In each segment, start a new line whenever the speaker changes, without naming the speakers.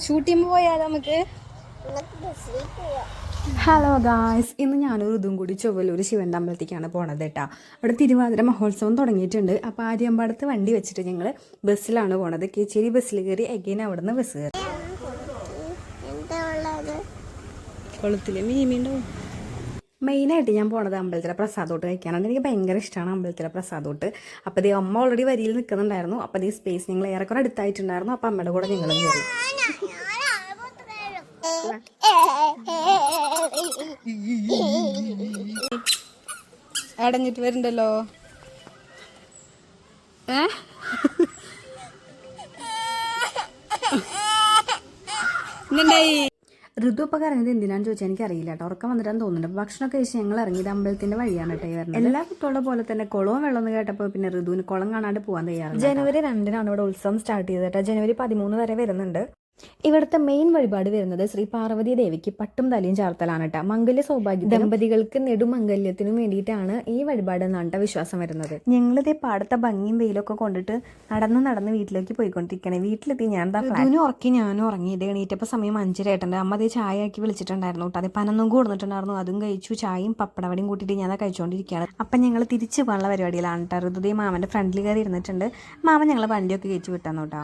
Shooting പോയാലോ നമുക്ക്? Hello guys, ഇന്ന് ഞാനൊരു ഇതും കൂടി ചൊവ്വലൂർ ശിവൻ്റെ അമ്പലത്തേക്കാണ് പോണത് കേട്ടോ. അവിടെ തിരുവാതിര മഹോത്സവം തുടങ്ങിയിട്ടുണ്ട്. അപ്പോൾ ആര്യമ്പാടത്ത് വണ്ടി വെച്ചിട്ട് ഞങ്ങൾ ബസ്സിലാണ് പോണത്. കേച്ചേരി ബസ്സിൽ കയറി എഗെയിൻ അവിടെ നിന്ന് ബസ് കയറി. കുളത്തിൽ മീനുണ്ടാവും. മെയിനായിട്ട് ഞാൻ പോണത് അമ്പലത്തിലെ പ്രസാദോട്ട് കഴിക്കാനാണ്. എനിക്ക് ഭയങ്കര ഇഷ്ടമാണ് അമ്പലത്തിലെ പ്രസാദോട്ട്. അപ്പോൾ അതേ അമ്മ ഓൾറെഡി വരിയിൽ നിൽക്കുന്നുണ്ടായിരുന്നു. അപ്പോൾ അതേ സ്പേസ് ഞങ്ങൾ ഏറെക്കുറെ അടുത്തായിട്ടുണ്ടായിരുന്നു. അപ്പോൾ അമ്മയുടെ കൂടെ ഞങ്ങളും കയറി. അടഞ്ഞിട്ട് വരുന്നുണ്ടല്ലോ. ഋതു ഇപ്പോൾ കറങ്ങിയത് എന്തിനാന്ന് ചോദിച്ചാൽ എനിക്കറിയില്ല കേട്ടോ. ഉറക്കം വന്നിട്ടാന്ന് തോന്നുന്നുണ്ട്. ഭക്ഷണമൊക്കെ കഴിച്ച് ഞങ്ങൾ ഇറങ്ങിയത് അമ്പലത്തിന്റെ വഴിയാണ് കേട്ടോ വരുന്നത്. എല്ലാ കുട്ടികളുടെ പോലെ തന്നെ കുളവും വെള്ളം എന്ന് കേട്ടപ്പോൾ പിന്നെ ഋതുവിന് കുളം കാണാണ്ട് പോകാൻ തയ്യാറാണ്. ജനുവരി 2-നാണ് ഇവിടെ ഉത്സവം സ്റ്റാർട്ട് ചെയ്തത് കേട്ടോ. ജനുവരി 13 വരെ വരുന്നുണ്ട്. ഇവിടുത്തെ മെയിൻ വഴിപാട് വരുന്നത് ശ്രീ പാർവതി ദേവിക്ക് പട്ടും തലയും ചാർത്തലാണ് കേട്ടോ. മംഗല്യ സൗഭാഗ്യ ദമ്പതികൾക്ക് നെടുമംഗല്യത്തിനും വേണ്ടിയിട്ടാണ് ഈ വഴിപാട് എന്നാണ് വിശ്വാസം വരുന്നത്. ഞങ്ങളിതേ പാടത്തെ ഭംഗിയും വെയിലൊക്കെ കൊണ്ടിട്ട് നടന്ന് വീട്ടിലേക്ക് പോയിക്കൊണ്ടിരിക്കണേ. വീട്ടിലെത്തി ഞാൻ ഋതുവിനും ഉറക്കി ഞാനും ഉറങ്ങി. ഇത് എണീറ്റപ്പോൾ സമയം 5:30 അമ്മ അതേ ചായ ആക്കി വിളിച്ചിട്ടുണ്ടായിരുന്നു കേട്ടോ. അത് പനന്നും കൊടുത്തിട്ടുണ്ടായിരുന്നു. അതും കഴിച്ചു. ചായയും പപ്പടവടിയും കൂട്ടിയിട്ട് ഞാൻ കഴിച്ചുകൊണ്ടിരിക്കുകയാണ്. അപ്പം ഞങ്ങൾ തിരിച്ചു പോകാനുള്ള പരിപാടിയിലാണ് കേട്ടോ. ഋതുദേ മാമൻ്റെ ഫ്രണ്ടിൽ കയറി ഇരുന്നിട്ടുണ്ട്. മാമൻ ഞങ്ങൾ വണ്ടിയൊക്കെ കയറ്റി വിട്ടാന്നു കേട്ടോ.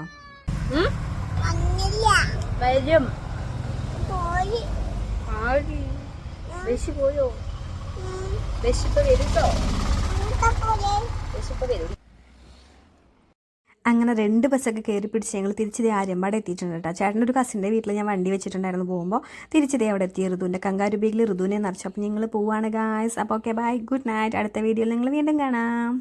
വരും പോയോ? അങ്ങനെ 2 ബസ്സൊക്കെ കയറി പിടിച്ച് ഞങ്ങൾ തിരിച്ചതേ ആര്യമ്പാട് എത്തിയിട്ടുണ്ട് കേട്ടോ. ചേട്ടൻ്റെ ഒരു കസിൻ്റെ വീട്ടിൽ ഞാൻ വണ്ടി വെച്ചിട്ടുണ്ടായിരുന്നു. പോകുമ്പോൾ തിരിച്ചതേ അവിടെ എത്തിയ ഋതുവിൻ്റെ കങ്കാരു ബേഗിൽ ഋതുവിനെ നിറച്ചു. അപ്പോൾ ഞങ്ങൾ പോവാണ് ഗായ്സ്. അപ്പോൾ ഓക്കെ, ബൈ, ഗുഡ് നൈറ്റ്. അടുത്ത വീഡിയോയിൽ നിങ്ങൾ വീണ്ടും കാണാം.